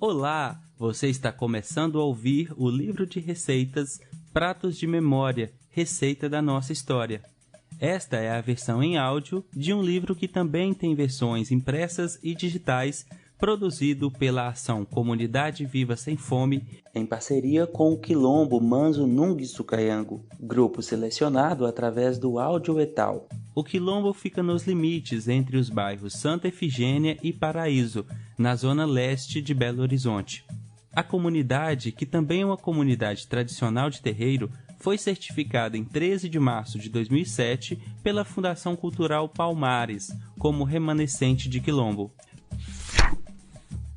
Olá! Você está começando a ouvir o livro de receitas Pratos de Memória, Receita da Nossa História. Esta é a versão em áudio de um livro que também tem versões impressas e digitais, produzido pela ação Comunidade Viva Sem Fome, em parceria com o Quilombo Manso Nungsu Kayango, grupo selecionado através do Áudio Etal. O Quilombo fica nos limites entre os bairros Santa Efigênia e Paraíso, na zona leste de Belo Horizonte. A comunidade, que também é uma comunidade tradicional de terreiro, foi certificada em 13 de março de 2007 pela Fundação Cultural Palmares, como remanescente de Quilombo.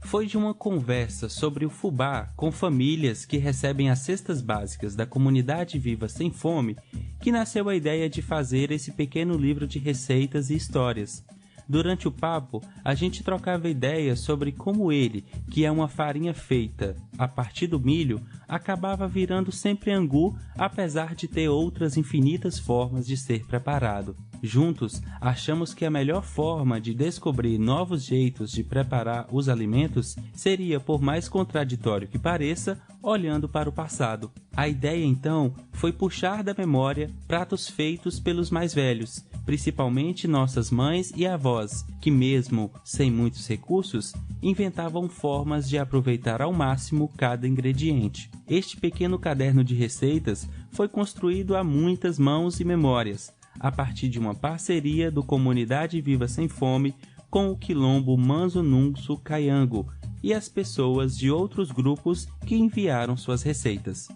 Foi de uma conversa sobre o fubá com famílias que recebem as cestas básicas da Comunidade Viva Sem Fome que nasceu a ideia de fazer esse pequeno livro de receitas e histórias. Durante o papo, a gente trocava ideias sobre como ele, que é uma farinha feita a partir do milho, acabava virando sempre angu, apesar de ter outras infinitas formas de ser preparado. Juntos, achamos que a melhor forma de descobrir novos jeitos de preparar os alimentos seria, por mais contraditório que pareça, olhando para o passado. A ideia, então, foi puxar da memória pratos feitos pelos mais velhos, principalmente nossas mães e avós, que mesmo sem muitos recursos, inventavam formas de aproveitar ao máximo cada ingrediente. Este pequeno caderno de receitas foi construído a muitas mãos e memórias, a partir de uma parceria do Comunidade Viva Sem Fome com o Quilombo Manso Nungsu Kayango e as pessoas de outros grupos que enviaram suas receitas.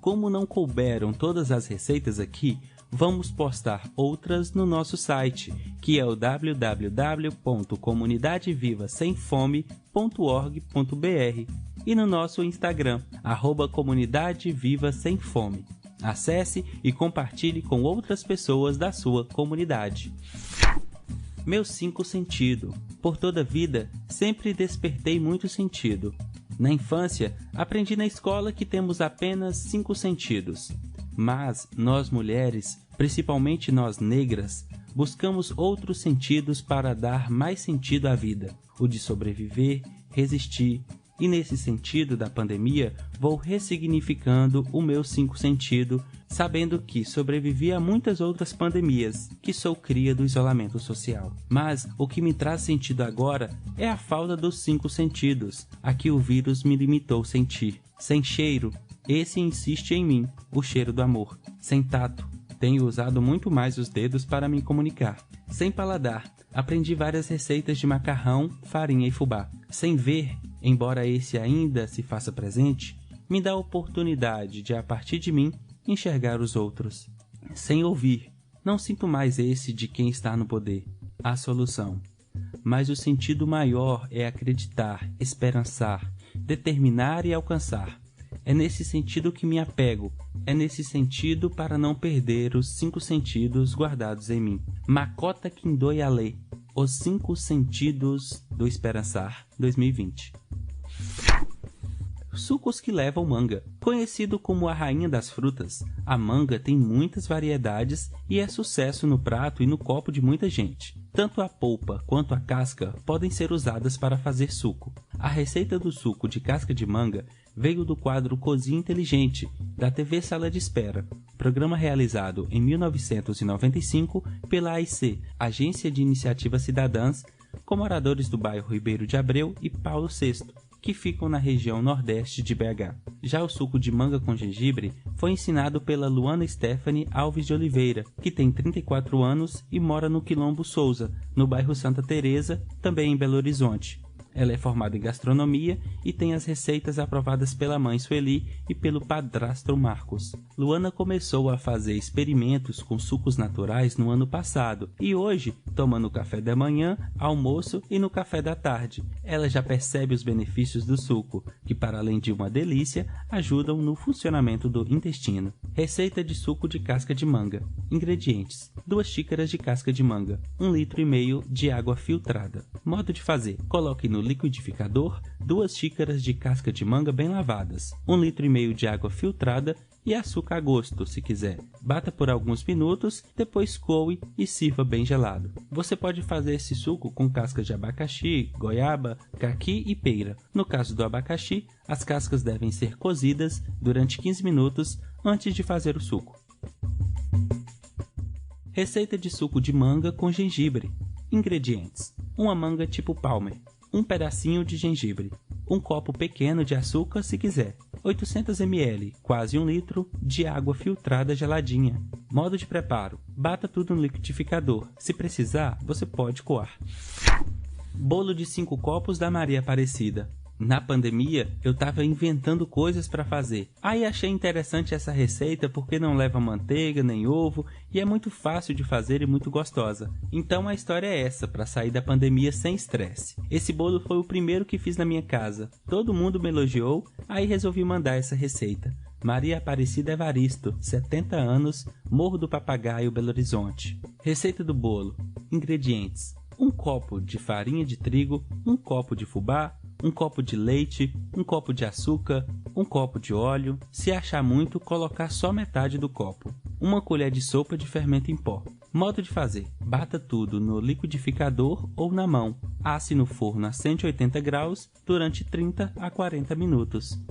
Como não couberam todas as receitas aqui, vamos postar outras no nosso site, que é o www.comunidadevivasemfome.org.br e no nosso Instagram, @Comunidade Viva Sem Fome. Acesse e compartilhe com outras pessoas da sua comunidade. Meu 5 sentido. Por toda a vida, sempre despertei muito sentido. Na infância, aprendi na escola que temos apenas 5 sentidos. Mas nós mulheres, principalmente nós negras, buscamos outros sentidos para dar mais sentido à vida. O de sobreviver, resistir. E nesse sentido da pandemia, vou ressignificando o meu 5 sentido, sabendo que sobrevivi a muitas outras pandemias, que sou cria do isolamento social. Mas o que me traz sentido agora é a falta dos 5 sentidos, a que o vírus me limitou sentir. Sem cheiro, esse insiste em mim, o cheiro do amor. Sem tato, tenho usado muito mais os dedos para me comunicar. Sem paladar, aprendi várias receitas de macarrão, farinha e fubá. Sem ver, embora esse ainda se faça presente, me dá a oportunidade de, a partir de mim, enxergar os outros. Sem ouvir, não sinto mais esse de quem está no poder, a solução. Mas o sentido maior é acreditar, esperançar, determinar e alcançar. É nesse sentido que me apego, é nesse sentido para não perder os 5 sentidos guardados em mim. Makota Kindoi Ale, Os 5 Sentidos do Esperançar, 2020. Sucos que levam manga. Conhecido como a rainha das frutas, a manga tem muitas variedades e é sucesso no prato e no copo de muita gente. Tanto a polpa quanto a casca podem ser usadas para fazer suco. A receita do suco de casca de manga veio do quadro Cozinha Inteligente, da TV Sala de Espera, programa realizado em 1995 pela AIC, Agência de Iniciativas Cidadãs, com moradores do bairro Ribeiro de Abreu e Paulo VI, que ficam na região nordeste de BH. Já o suco de manga com gengibre foi ensinado pela Luana Stephanie Alves de Oliveira, que tem 34 anos e mora no Quilombo Souza, no bairro Santa Teresa, também em Belo Horizonte. Ela é formada em gastronomia e tem as receitas aprovadas pela mãe Sueli e pelo padrasto Marcos. Luana começou a fazer experimentos com sucos naturais no ano passado e hoje toma no café da manhã, almoço e no café da tarde. Ela já percebe os benefícios do suco, que para além de uma delícia, ajudam no funcionamento do intestino. Receita de suco de casca de manga. Ingredientes: 2 xícaras de casca de manga, 1,5 litro de água filtrada. Modo de fazer: coloque no liquidificador 2 xícaras de casca de manga bem lavadas, 1,5 litro de água filtrada e açúcar a gosto, se quiser. Bata por alguns minutos, depois coe e sirva bem gelado. Você pode fazer esse suco com cascas de abacaxi, goiaba, caqui e pera. No caso do abacaxi, as cascas devem ser cozidas durante 15 minutos antes de fazer o suco. Receita de suco de manga com gengibre. Ingredientes: uma manga tipo Palmer, um pedacinho de gengibre, um copo pequeno de açúcar se quiser, 800 ml, quase 1 litro, de água filtrada geladinha. Modo de preparo: bata tudo no liquidificador. Se precisar, você pode coar. Bolo de 5 copos da Maria Aparecida. Na pandemia, eu estava inventando coisas para fazer. Aí achei interessante essa receita porque não leva manteiga nem ovo e é muito fácil de fazer e muito gostosa. Então a história é essa, para sair da pandemia sem estresse. Esse bolo foi o primeiro que fiz na minha casa. Todo mundo me elogiou, aí resolvi mandar essa receita. Maria Aparecida Evaristo, 70 anos, Morro do Papagaio, Belo Horizonte. Receita do bolo. Ingredientes: um copo de farinha de trigo, um copo de fubá, um copo de leite, um copo de açúcar, um copo de óleo. Se achar muito, colocar só metade do copo. Uma colher de sopa de fermento em pó. Modo de fazer: bata tudo no liquidificador ou na mão. Asse no forno a 180 graus durante 30 a 40 minutos.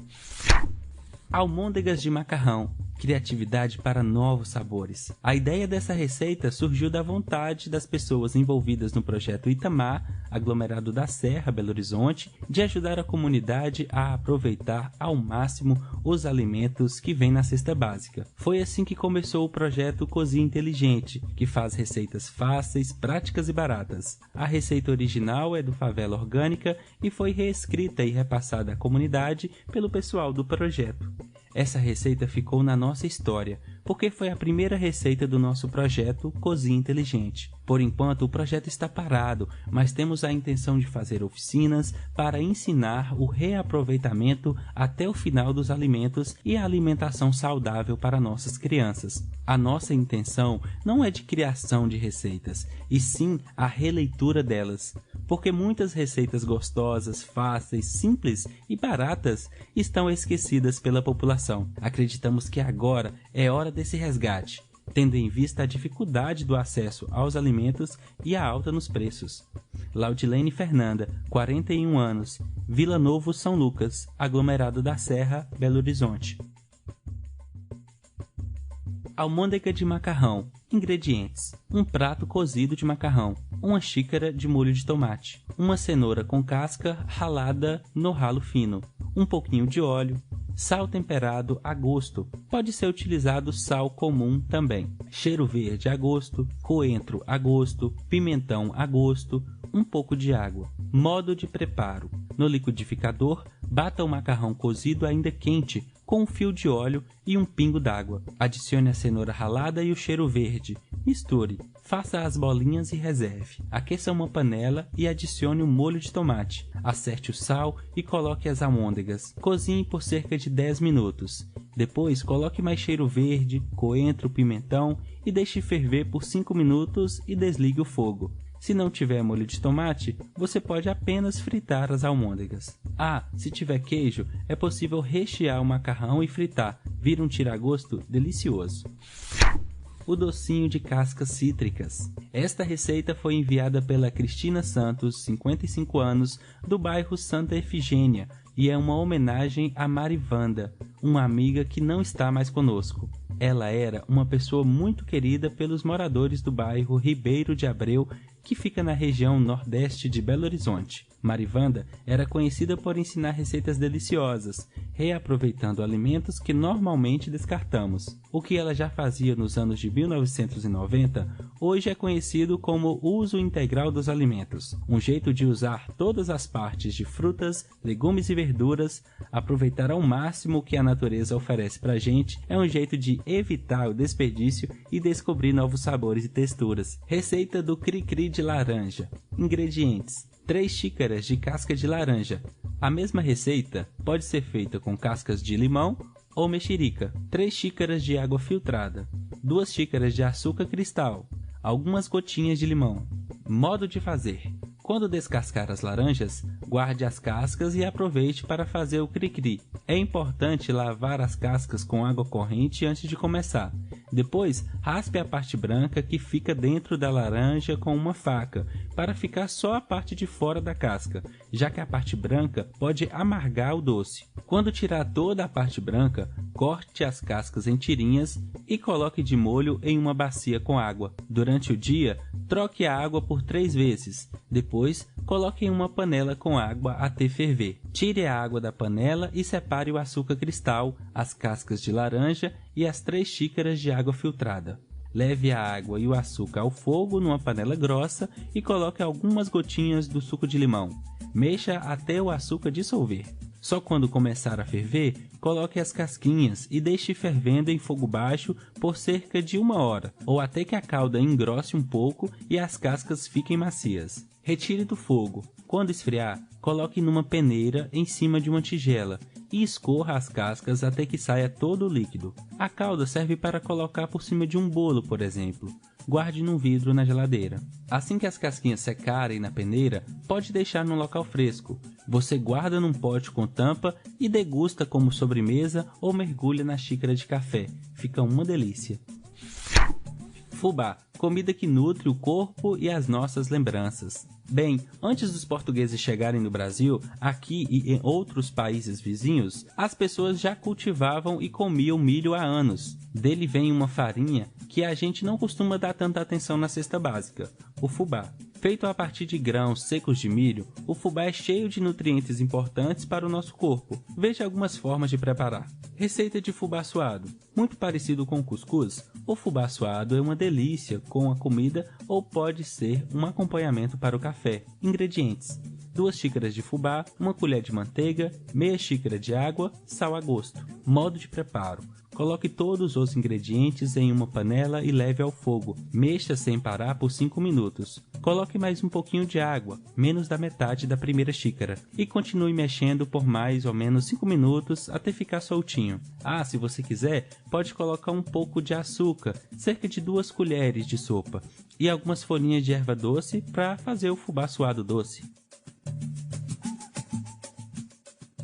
Almôndegas de macarrão. Criatividade para novos sabores. A ideia dessa receita surgiu da vontade das pessoas envolvidas no projeto Itamar, aglomerado da Serra, Belo Horizonte, de ajudar a comunidade a aproveitar ao máximo os alimentos que vêm na cesta básica. Foi assim que começou o projeto Cozinha Inteligente, que faz receitas fáceis, práticas e baratas. A receita original é do Favela Orgânica e foi reescrita e repassada à comunidade pelo pessoal do projeto. Essa receita ficou na nossa história, porque foi a primeira receita do nosso projeto Cozinha Inteligente. Por enquanto, o projeto está parado, mas temos a intenção de fazer oficinas para ensinar o reaproveitamento até o final dos alimentos e a alimentação saudável para nossas crianças. A nossa intenção não é de criação de receitas, e sim a releitura delas, porque muitas receitas gostosas, fáceis, simples e baratas estão esquecidas pela população. Acreditamos que agora é hora desse resgate, tendo em vista a dificuldade do acesso aos alimentos e a alta nos preços. Laudilene Fernanda, 41 anos, Vila Novo, São Lucas, aglomerado da Serra, Belo Horizonte. Almôndega de macarrão. Ingredientes: um prato cozido de macarrão, uma xícara de molho de tomate, uma cenoura com casca ralada no ralo fino, um pouquinho de óleo, sal temperado a gosto, pode ser utilizado sal comum também, cheiro verde a gosto, coentro a gosto, pimentão a gosto, um pouco de água. Modo de preparo: no liquidificador, bata o macarrão cozido ainda quente com um fio de óleo e um pingo d'água. Adicione a cenoura ralada e o cheiro verde. Misture, faça as bolinhas e reserve. Aqueça uma panela e adicione o molho de tomate. Acerte o sal e coloque as almôndegas. Cozinhe por cerca de 10 minutos. Depois, coloque mais cheiro verde, coentro, pimentão e deixe ferver por 5 minutos e desligue o fogo. Se não tiver molho de tomate, você pode apenas fritar as almôndegas. Se tiver queijo, é possível rechear o macarrão e fritar. Vira um tira-gosto delicioso. O docinho de cascas cítricas. Esta receita foi enviada pela Cristina Santos, 55 anos, do bairro Santa Efigênia, e é uma homenagem a Marivanda, uma amiga que não está mais conosco. Ela era uma pessoa muito querida pelos moradores do bairro Ribeiro de Abreu, que fica na região nordeste de Belo Horizonte. Marivanda era conhecida por ensinar receitas deliciosas, reaproveitando alimentos que normalmente descartamos. O que ela já fazia nos anos de 1990, hoje é conhecido como uso integral dos alimentos, um jeito de usar todas as partes de frutas, legumes e verduras, aproveitar ao máximo o que a natureza oferece pra gente, é um jeito de evitar o desperdício e descobrir novos sabores e texturas. Receita do cri-cri de laranja. Ingredientes: 3 xícaras de casca de laranja. A mesma receita pode ser feita com cascas de limão ou mexerica. 3 xícaras de água filtrada. 2 xícaras de açúcar cristal. Algumas gotinhas de limão. Modo de fazer: Quando descascar as laranjas, guarde as cascas e aproveite para fazer o cri-cri. É importante lavar as cascas com água corrente antes de começar. Depois, raspe a parte branca que fica dentro da laranja com uma faca, para ficar só a parte de fora da casca, já que a parte branca pode amargar o doce. Quando tirar toda a parte branca, corte as cascas em tirinhas e coloque de molho em uma bacia com água. Durante o dia, troque a água por 3 vezes. Depois, coloque em uma panela com água até ferver. Tire a água da panela e separe o açúcar cristal, as cascas de laranja e as 3 xícaras de água filtrada. Leve a água e o açúcar ao fogo numa panela grossa e coloque algumas gotinhas do suco de limão. Mexa até o açúcar dissolver. Só quando começar a ferver, coloque as casquinhas e deixe fervendo em fogo baixo por cerca de 1 hora, ou até que a calda engrosse um pouco e as cascas fiquem macias. Retire do fogo. Quando esfriar, coloque numa peneira em cima de uma tigela e escorra as cascas até que saia todo o líquido. A calda serve para colocar por cima de um bolo, por exemplo. Guarde num vidro na geladeira. Assim que as casquinhas secarem na peneira, pode deixar num local fresco. Você guarda num pote com tampa e degusta como sobremesa ou mergulha na xícara de café. Fica uma delícia. Fubá, comida que nutre o corpo e as nossas lembranças. Bem, antes dos portugueses chegarem no Brasil, aqui e em outros países vizinhos, as pessoas já cultivavam e comiam milho há anos. Dele vem uma farinha que a gente não costuma dar tanta atenção na cesta básica, o fubá. Feito a partir de grãos secos de milho, o fubá é cheio de nutrientes importantes para o nosso corpo. Veja algumas formas de preparar. Receita de fubá suado. Muito parecido com o cuscuz, o fubá suado é uma delícia com a comida ou pode ser um acompanhamento para o café. Ingredientes: 2 xícaras de fubá, 1 colher de manteiga, meia xícara de água, sal a gosto. Modo de preparo: coloque todos os ingredientes em uma panela e leve ao fogo. Mexa sem parar por 5 minutos. Coloque mais um pouquinho de água, menos da metade da primeira xícara, e continue mexendo por mais ou menos 5 minutos até ficar soltinho. Se você quiser, pode colocar um pouco de açúcar, cerca de 2 colheres de sopa, e algumas folhinhas de erva doce para fazer o fubá suado doce.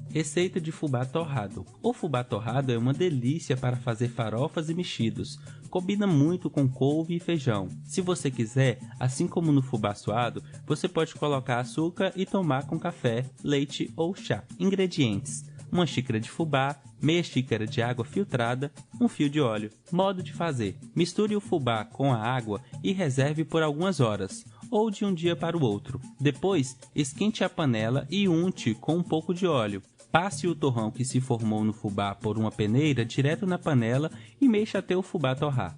Receita de fubá torrado. O fubá torrado é uma delícia para fazer farofas e mexidos. Combina muito com couve e feijão. Se você quiser, assim como no fubá suado, você pode colocar açúcar e tomar com café, leite ou chá. Ingredientes: 1 xícara de fubá, meia xícara de água filtrada, 1 fio de óleo. Modo de fazer: misture o fubá com a água e reserve por algumas horas, ou de um dia para o outro. Depois, esquente a panela e unte com um pouco de óleo. Passe o torrão que se formou no fubá por uma peneira direto na panela e mexa até o fubá torrar.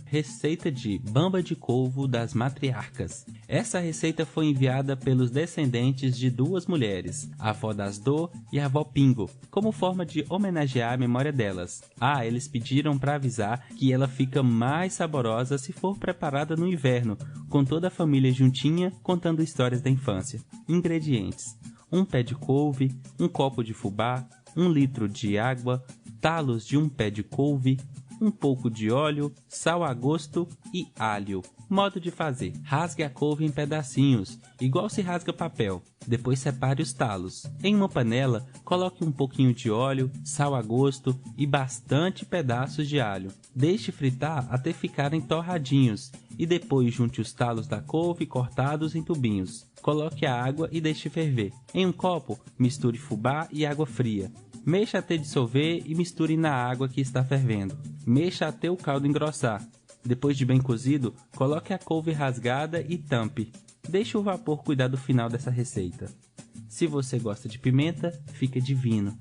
Receita de bamba de couve das matriarcas. Essa receita foi enviada pelos descendentes de 2 mulheres, a avó das Dô e a avó Pingo, como forma de homenagear a memória delas. Eles pediram para avisar que ela fica mais saborosa se for preparada no inverno, com toda a família juntinha contando histórias da infância. Ingredientes: 1 pé de couve, 1 copo de fubá, 1 litro de água, talos de 1 pé de couve, um pouco de óleo, sal a gosto e alho. Modo de fazer: rasgue a couve em pedacinhos, igual se rasga papel. Depois separe os talos. Em uma panela, coloque um pouquinho de óleo, sal a gosto e bastante pedaços de alho. Deixe fritar até ficarem torradinhos e depois junte os talos da couve cortados em tubinhos. Coloque a água e deixe ferver. Em um copo, misture fubá e água fria. Mexa até dissolver e misture na água que está fervendo. Mexa até o caldo engrossar. Depois de bem cozido, coloque a couve rasgada e tampe. Deixe o vapor cuidar do final dessa receita. Se você gosta de pimenta, fica divino.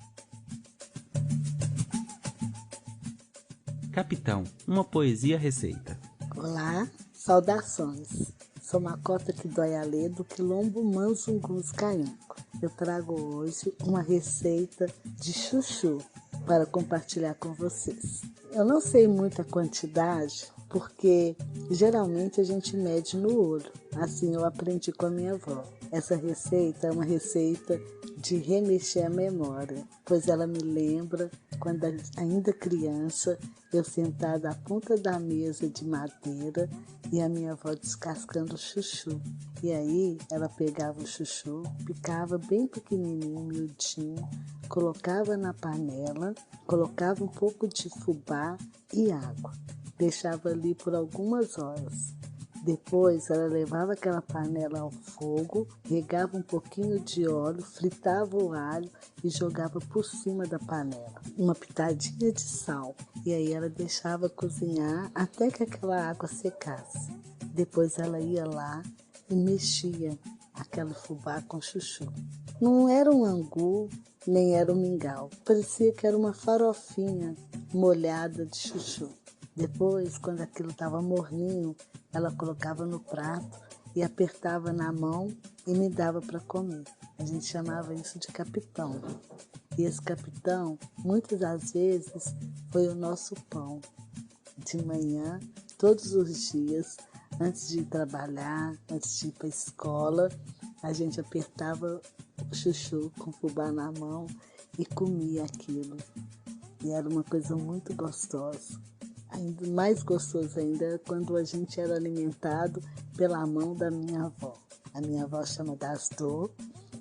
Capitão, uma poesia receita. Olá, saudações. Sou Macota que dói a lê do Quilombo Manso Gus Caianco. Eu trago hoje uma receita de chuchu para compartilhar com vocês. Eu não sei muita quantidade porque geralmente a gente mede no olho. Assim eu aprendi com a minha avó. Essa receita é uma receita de remexer a memória, pois ela me lembra quando ainda criança, eu sentada à ponta da mesa de madeira e a minha avó descascando o chuchu. E aí ela pegava o chuchu, picava bem pequenininho, miudinho, colocava na panela, colocava um pouco de fubá e água. Deixava ali por algumas horas. Depois ela levava aquela panela ao fogo, regava um pouquinho de óleo, fritava o alho e jogava por cima da panela uma pitadinha de sal. E aí ela deixava cozinhar até que aquela água secasse. Depois ela ia lá e mexia aquele fubá com chuchu. Não era um angu, nem era um mingau. Parecia que era uma farofinha molhada de chuchu. Depois, quando aquilo estava morninho, ela colocava no prato e apertava na mão e me dava para comer. A gente chamava isso de capitão. E esse capitão, muitas das vezes, foi o nosso pão. De manhã, todos os dias, antes de ir trabalhar, antes de ir para a escola, a gente apertava o chuchu com fubá na mão e comia aquilo. E era uma coisa muito gostosa. Ainda mais gostoso ainda quando a gente era alimentado pela mão da minha avó. A minha avó chama Dasdor,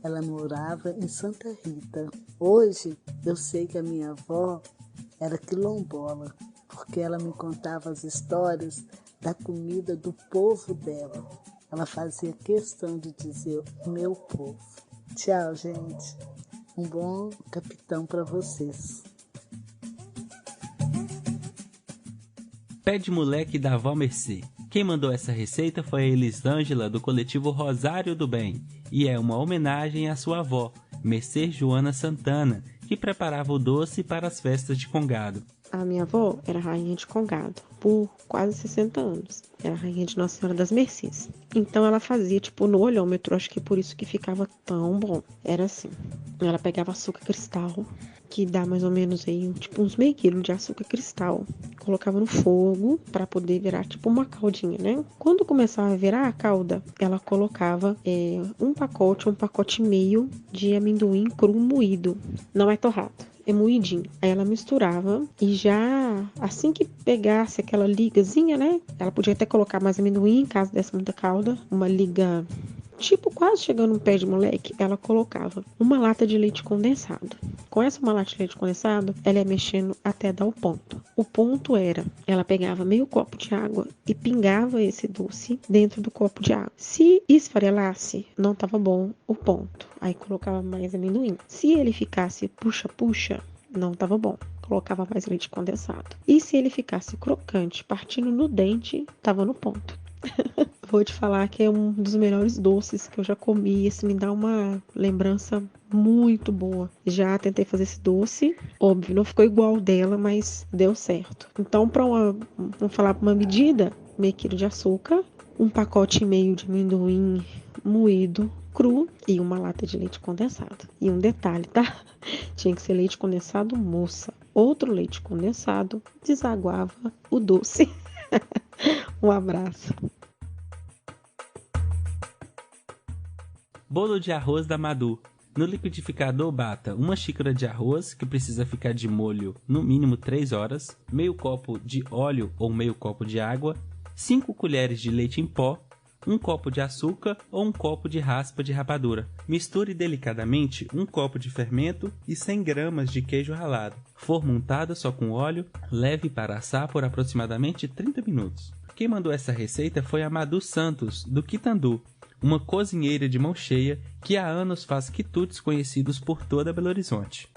ela morava em Santa Rita. Hoje eu sei que a minha avó era quilombola, porque ela me contava as histórias da comida do povo dela. Ela fazia questão de dizer meu povo. Tchau, gente. Um bom capitão para vocês. Pé de moleque da avó Mercê. Quem mandou essa receita foi a Elisângela, do coletivo Rosário do Bem, e é uma homenagem à sua avó, Mercê Joana Santana, que preparava o doce para as festas de Congado. A minha avó era rainha de Congado por quase 60 anos. Era rainha de Nossa Senhora das Mercês. Então ela fazia tipo no olhômetro, acho que por isso que ficava tão bom. Era assim, ela pegava açúcar cristal, que dá mais ou menos aí tipo uns meio quilo de açúcar cristal. Colocava no fogo para poder virar tipo uma caldinha, né? Quando começava a virar a calda, ela colocava um pacote e meio de amendoim cru moído. Não é torrado, é moidinho. Aí ela misturava e já assim que pegasse aquela ligazinha, né? Ela podia até colocar mais amendoim, caso desse muita calda. Uma liga tipo quase chegando um pé de moleque, ela colocava uma lata de leite condensado. Com essa uma lata de leite condensado, ela ia mexendo até dar o ponto. O ponto era, ela pegava meio copo de água e pingava esse doce dentro do copo de água. Se esfarelasse, não estava bom o ponto. Aí colocava mais amendoim. Se ele ficasse puxa-puxa, não estava bom. Colocava mais leite condensado. E se ele ficasse crocante, partindo no dente, estava no ponto. Vou te falar que é um dos melhores doces que eu já comi. Esse me dá uma lembrança muito boa. Já tentei fazer esse doce, óbvio, não ficou igual dela, mas deu certo. Então, vamos falar para uma medida, meio quilo de açúcar, um pacote e meio de amendoim moído cru e uma lata de leite condensado. E um detalhe, tá? Tinha que ser leite condensado moça. Outro leite condensado desaguava o doce. Um abraço. Bolo de arroz da Madu. No liquidificador bata uma xícara de arroz, que precisa ficar de molho no mínimo 3 horas, meio copo de óleo ou meio copo de água, 5 colheres de leite em pó, um copo de açúcar ou um copo de raspa de rapadura. Misture delicadamente um copo de fermento e 100 gramas de queijo ralado. Forma untada só com óleo, leve para assar por aproximadamente 30 minutos. Quem mandou essa receita foi a Madu Santos, do Quitandu, uma cozinheira de mão cheia que há anos faz quitutes conhecidos por toda Belo Horizonte.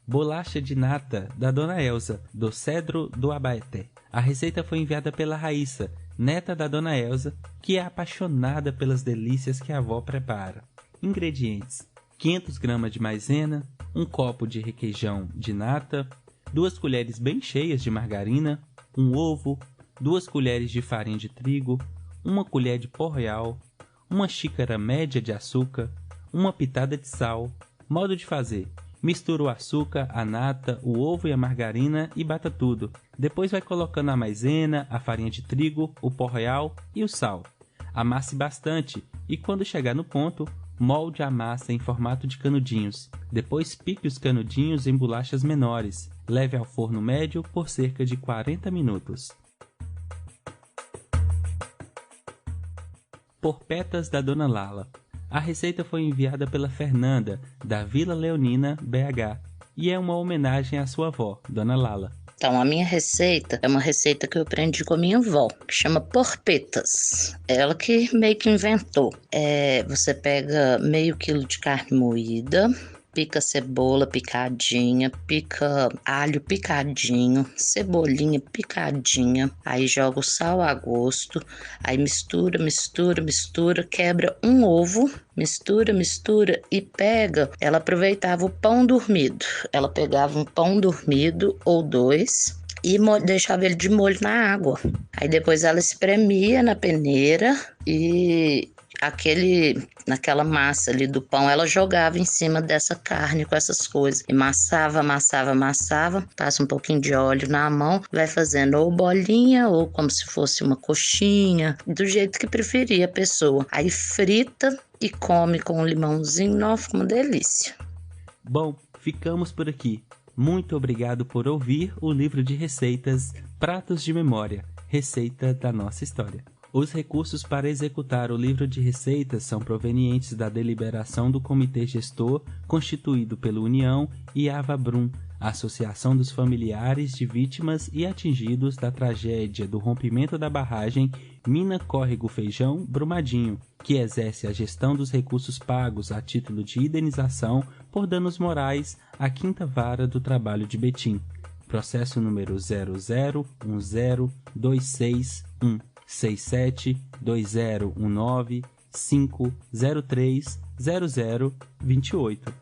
Bolacha de nata da Dona Elza, do Cedro do Abaeté. A receita foi enviada pela Raíssa, neta da Dona Elza, que é apaixonada pelas delícias que a avó prepara. Ingredientes: 500 gramas de maisena, um copo de requeijão de nata, 2 colheres bem cheias de margarina, um ovo, 2 colheres de farinha de trigo, 1 colher de pó royal, 1 xícara média de açúcar, 1 pitada de sal. Modo de fazer: Mistura o açúcar, a nata, o ovo e a margarina e bata tudo. Depois vai colocando a maisena, a farinha de trigo, o pó royal e o sal. Amasse bastante e quando chegar no ponto, molde a massa em formato de canudinhos. Depois pique os canudinhos em bolachas menores. Leve ao forno médio por cerca de 40 minutos. Porpetas da Dona Lala. A receita foi enviada pela Fernanda, da Vila Leonina, BH, e é uma homenagem à sua avó, Dona Lala. Então, a minha receita é uma receita que eu aprendi com a minha avó, que chama porpetas. Ela que meio que inventou. Você pega meio quilo de carne moída, pica cebola picadinha, pica alho picadinho, cebolinha picadinha, aí joga o sal a gosto, aí mistura, quebra um ovo, mistura e pega. Ela aproveitava o pão dormido, ela pegava um pão dormido ou dois e deixava ele de molho na água. Aí depois ela espremia na peneira e naquela massa ali do pão, ela jogava em cima dessa carne com essas coisas. E amassava, passa um pouquinho de óleo na mão, vai fazendo ou bolinha ou como se fosse uma coxinha, do jeito que preferia a pessoa. Aí frita e come com um limãozinho, não, fica uma delícia. Bom, ficamos por aqui. Muito obrigado por ouvir o livro de receitas Pratos de Memória, receita da nossa história. Os recursos para executar o livro de receitas são provenientes da deliberação do Comitê Gestor, constituído pela União e Avabrum, Associação dos Familiares de Vítimas e Atingidos da Tragédia do Rompimento da Barragem Mina Córrego Feijão Brumadinho, que exerce a gestão dos recursos pagos a título de indenização por danos morais à 5ª Vara do Trabalho de Betim. Processo número 0010261. 672019 503 0028.